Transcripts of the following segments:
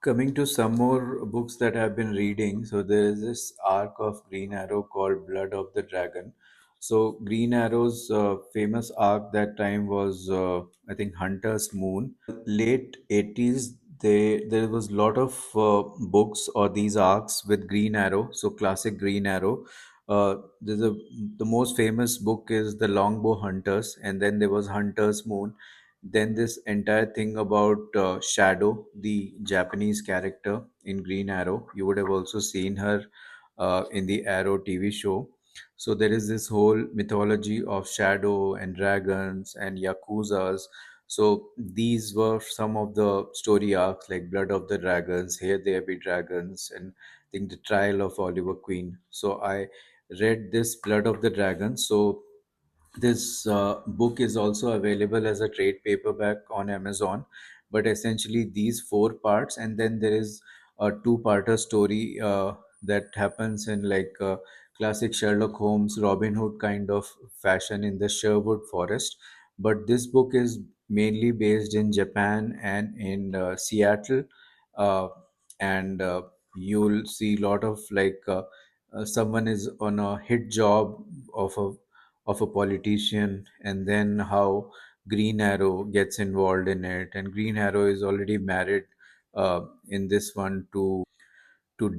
Coming to some more books that I've been reading, so there is this arc of Green Arrow called Blood of the Dragon. So Green Arrow's famous arc that time was, I think, Hunter's Moon. Late 80s, there was a lot of books or these arcs with Green Arrow. So classic Green Arrow. The most famous book is The Longbow Hunters, and then there was Hunter's Moon. Then this entire thing about Shadow, the Japanese character in Green Arrow. You would have also seen her in the Arrow TV show. So there is this whole mythology of Shadow and dragons and Yakuzas. So these were some of the story arcs like Blood of the Dragons, Here There Be Dragons, and I think the Trial of Oliver Queen. So I read this Blood of the Dragons. So this book is also available as a trade paperback on Amazon, but essentially these four parts, and then there is a two-parter story that happens in like classic Sherlock Holmes, Robin Hood kind of fashion in the Sherwood Forest. But this book is mainly based in Japan and in Seattle, uh, and you'll see a lot of like someone is on a hit job of a politician, and then how Green Arrow gets involved in it. And Green Arrow is already married in this one to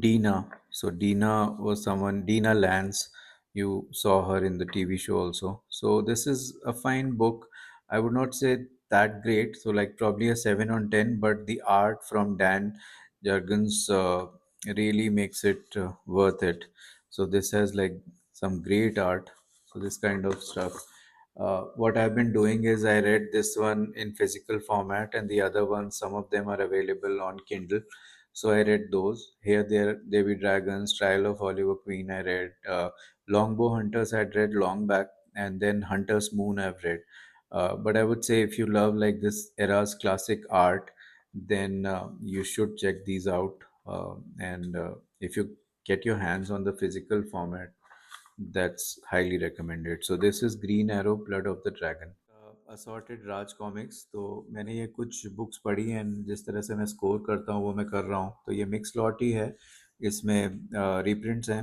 Dina. So Dina was someone, Dina Lance. You saw her in the TV show also. So this is a fine book. I would not say that great. So like probably a 7 on 10, but the art from Dan Jurgens really makes it worth it. So this has like some great art. So this kind of stuff. What I've been doing is I read this one in physical format, and the other ones, some of them are available on Kindle. So I read those. Here, There Be Dragons, Trial of Oliver Queen. I read Longbow Hunters. I'd read long back, and then Hunter's Moon. I've read. But I would say if you love like this era's classic art, then you should check these out. And if you get your hands on the physical format, that's highly recommended. So this is Green Arrow, Blood of the Dragon. Assorted Raj comics, तो मैंने ये कुछ books पढ़ी हैं, जिस तरह से मैं स्कोर करता हूँ वो मैं कर रहा हूँ। तो ये मिक्स लॉट ही है, इसमें रीप्रिंट्स हैं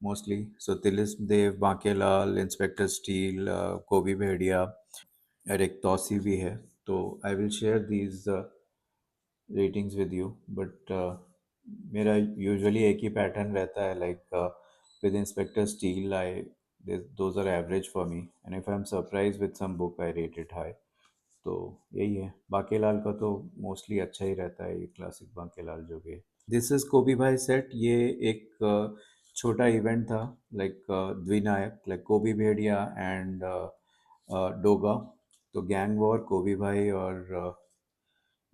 मोस्टली। सो तिलिस्म देव, बांकेलाल, इंस्पेक्टर स्टील, कोबी भेड़िया, एरिक तौसी भी है। तो I will share these ratings with you, but मेरा यूजुअली एक ही पैटर्न रहता है, like with inspector steel I those are average for me, and if I'm surprised with some book I rate it high. तो यही है, बाकेलाल का तो mostly अच्छा ही रहता है, ये क्लासिक बाकेलाल जो भी है। दिस इज कोबी भाई सेट। ये एक छोटा इवेंट था, लाइक द्विनायक, लाइक कोबी भेड़िया एंड डोगा। तो गैंग वॉर, कोबी भाई और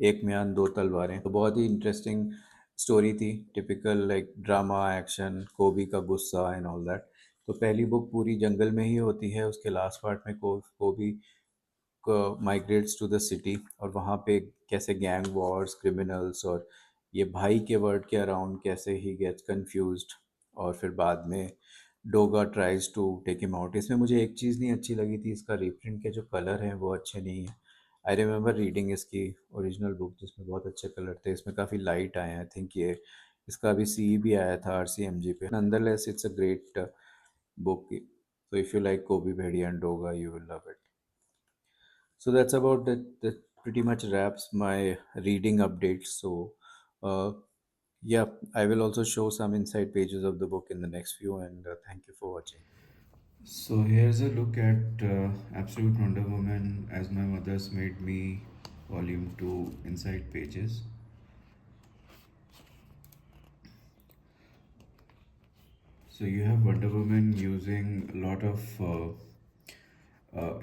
एक म्यान दो तलवारें। तो बहुत ही इंटरेस्टिंग स्टोरी थी, टिपिकल लाइक ड्रामा एक्शन, कोबी का गुस्सा एंड ऑल दैट। तो पहली बुक पूरी जंगल में ही होती है, उसके लास्ट पार्ट में कोबी माइग्रेट्स टू द सिटी, और वहाँ पे कैसे गैंग वॉर्स, क्रिमिनल्स और ये भाई के वर्ड के अराउंड कैसे ही गेट्स कंफ्यूज्ड, और फिर बाद में Doga tries to take him out. इसमें मुझे एक चीज़ नहीं अच्छी लगी थी, इसका रीप्रिंट के जो कलर हैं वो अच्छे नहीं हैं। आई रिमेंबर रीडिंग इसकी ओरिजिनल बुक जिसमें बहुत अच्छे कलर थे, इसमें काफ़ी लाइट आए हैं। आई थिंक ये इसका अभी सी भी आया था RCMG पे। Nonetheless it's a great book. So if you like Kobe Bhedi and Doga, you will love it. So that's about that. That pretty much wraps my reading updates. So, uh, yeah, I will also show some inside pages of the book in the next few. And thank you for watching. So here's a look at Absolute Wonder Woman as My Mother's Made Me, Volume 2, Inside Pages. So you have Wonder Woman using a lot of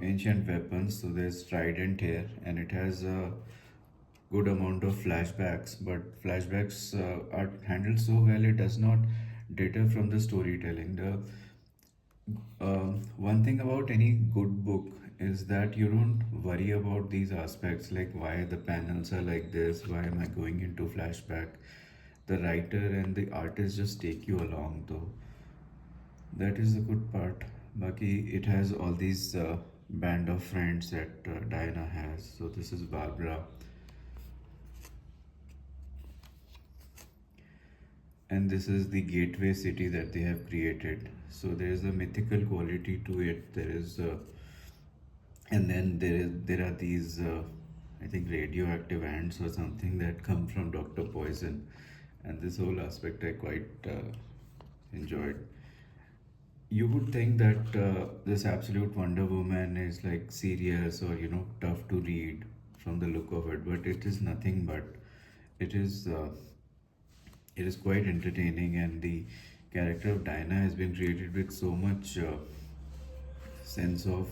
ancient weapons. So there's trident here, and it has a good amount of flashbacks. But flashbacks are handled so well; it does not deter from the storytelling. The one thing about any good book is that you don't worry about these aspects, like why the panels are like this, why am I going into flashback. The writer and the artist just take you along, though. That is the good part. Baki, it has all these band of friends that Diana has. So this is Barbara. and this is the gateway city that they have created. So there is a mythical quality to it. There is and then there are these I think radioactive ants or something that come from Dr. Poison, and this whole aspect I quite enjoyed. You would think that this absolute Wonder Woman is like serious or tough to read from the look of it, but it is nothing but it is uh, it is quite entertaining, and the character of Dinah has been created with so much sense of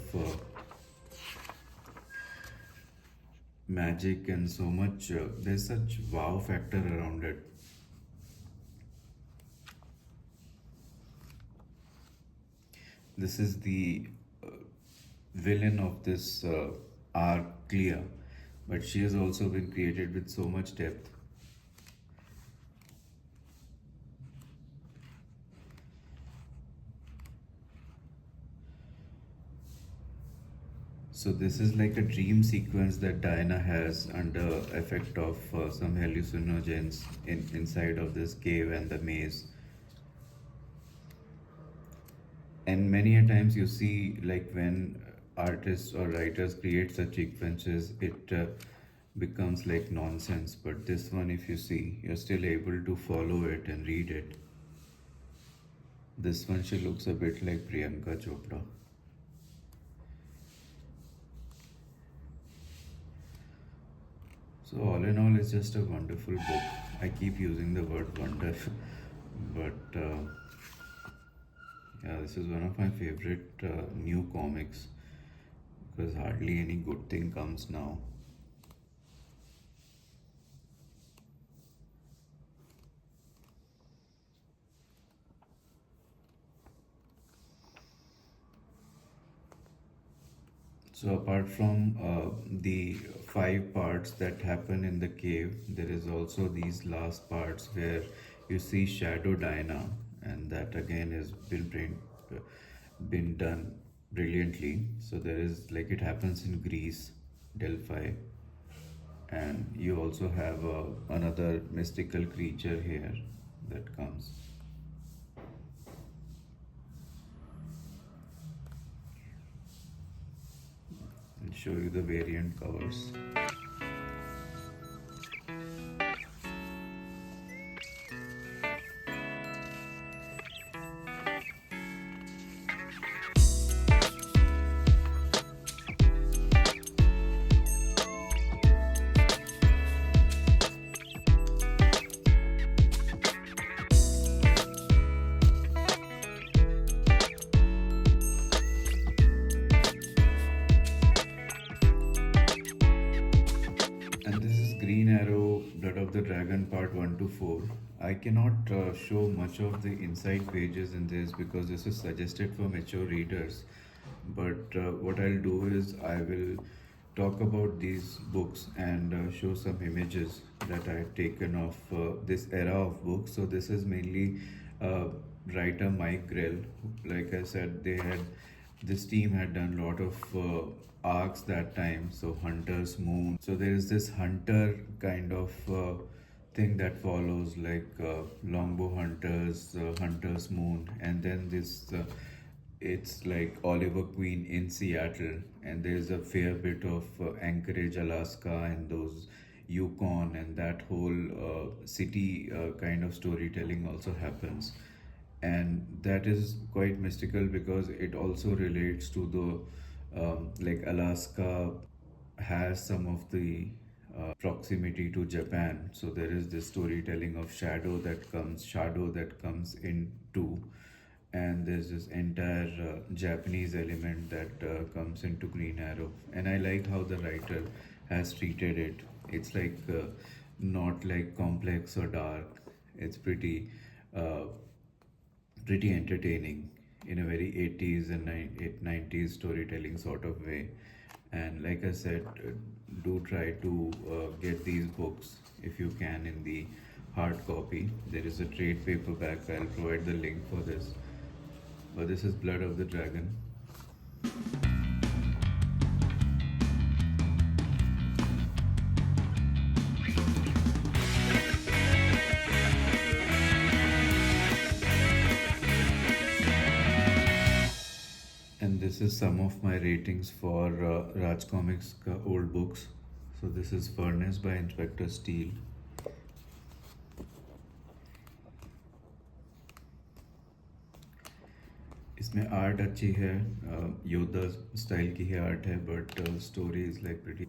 magic and so much there's such wow factor around it. This is the uh, villain of this arc, Clea, but she has also been created with so much depth. So this is like a dream sequence that Diana has under effect of some hallucinogens inside of this cave and the maze. And many a times you see like when artists or writers create such sequences, it becomes like nonsense. But this one, if you see, you're still able to follow it and read it. This one, she looks a bit like Priyanka Chopra. So all in all, it's just a wonderful book. I keep using the word wonder, but yeah, this is one of my favorite new comics because hardly any good thing comes now. So apart from the five parts that happen in the cave, there is also these last parts where you see Shadow Diana, and that again has been done brilliantly. So there is like it happens in Greece, Delphi, and you also have another mystical creature here that comes. I'll show you the variant covers. And this is Green Arrow, Blood of the Dragon Part 1 to 4. I cannot show much of the inside pages in this because this is suggested for mature readers. But what I'll do is I will talk about these books and show some images that I have taken of this era of books. So this is mainly uh, writer Mike Grell. Like I said, this team had done a lot of arcs that time. So Hunter's Moon. So there is this hunter kind of thing that follows, like Longbow Hunters, Hunter's Moon, and then this. It's like Oliver Queen in Seattle, and there's a fair bit of Anchorage, Alaska, and those Yukon, and that whole city kind of storytelling also happens. And that is quite mystical because it also relates to the like Alaska has some of the proximity to Japan. So there is this storytelling of shadow that comes into, and there's this entire Japanese element that comes into Green Arrow. And I like how the writer has treated it. It's like not like complex or dark. It's uh, pretty entertaining in a very 80s and 90s storytelling sort of way. And like I said, do try to get these books if you can in the hard copy. There is a trade paperback. I'll provide the link for this. But this is Blood of the Dragon. is some of my ratings for Raj Comics का old books. So this is Furnace by Inspector Steele. इसमें art अच्छी है, योद्धा style की ही art है, but story is like pretty.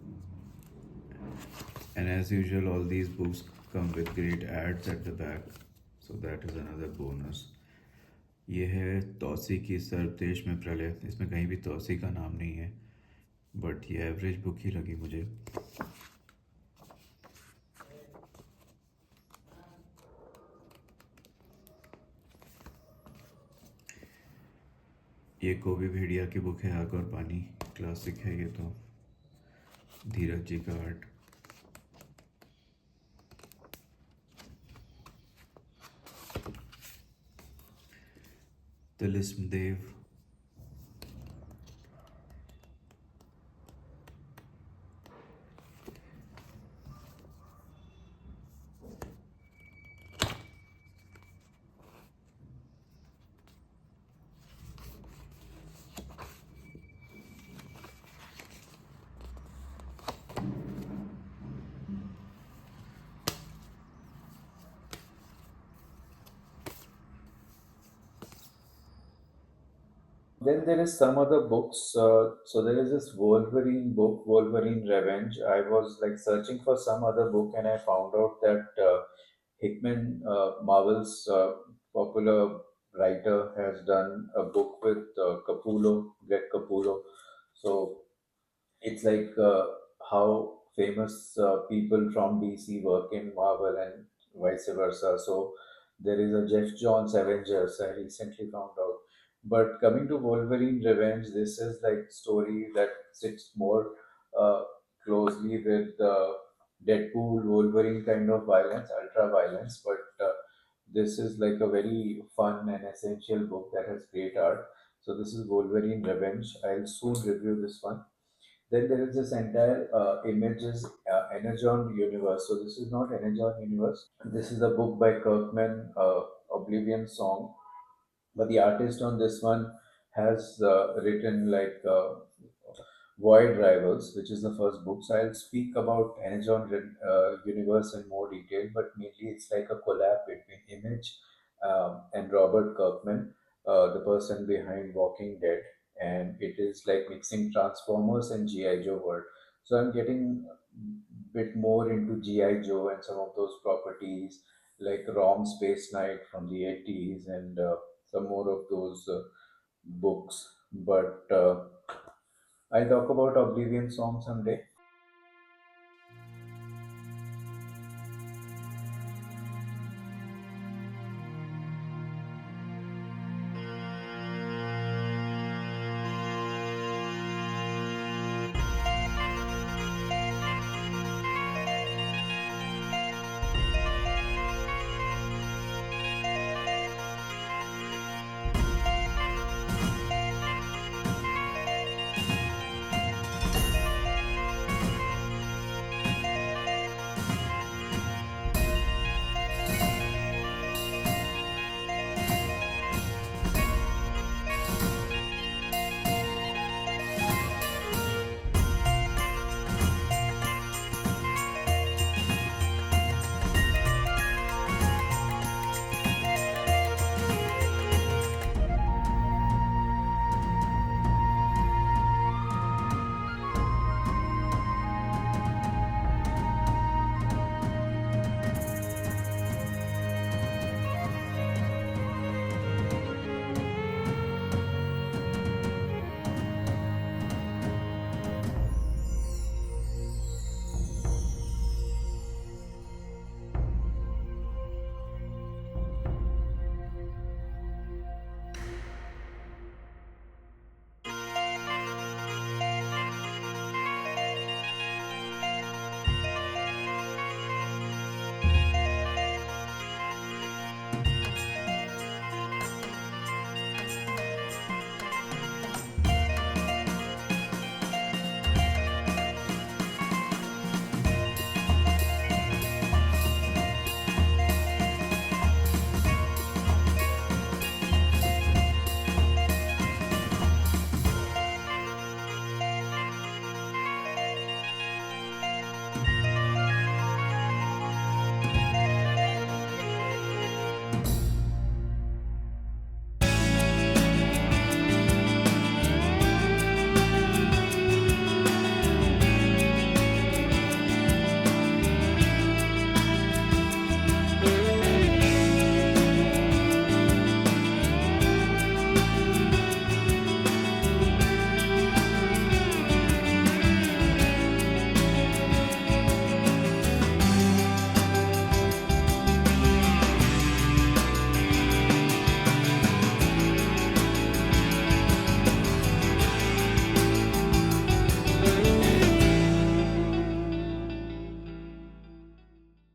And as usual, all these books come with great ads at the back, so that is another bonus. ये है तौसी की सर्व देश में प्रलय. इसमें कहीं भी तौसी का नाम नहीं है, बट ये एवरेज बुक ही लगी मुझे. ये कोबी भेड़िया की बुक है, आग और पानी. क्लासिक है ये तो. धीरज जी का art. Tilism Dev. Then there is some other books. So there is this Wolverine book, Wolverine Revenge. I was like searching for some other book, and I found out that Hickman, Marvel's popular writer, has done a book with Capullo, Greg Capullo. So it's like how famous people from DC work in Marvel and vice versa. So there is a Jeff Johns Avengers I recently found out. But coming to Wolverine Revenge, this is like story that sits more uh, closely with Deadpool, Wolverine kind of violence, ultra violence. But this is like a very fun and essential book that has great art. So this is Wolverine Revenge. I'll soon review this one. Then there is this entire images Energon universe. So this is not Energon universe. This is a book by Kirkman, Oblivion Song. But the artist on this one has written like Void Rivals, which is the first book. So I'll speak about Energon universe in more detail, but mainly it's like a collab between Image and Robert Kirkman, the person behind Walking Dead, and it is like mixing Transformers and GI Joe world. So I'm getting bit more into GI Joe and some of those properties like Rom Space Knight from the 80s and some more of those books. But I'll talk about Oblivion Song someday.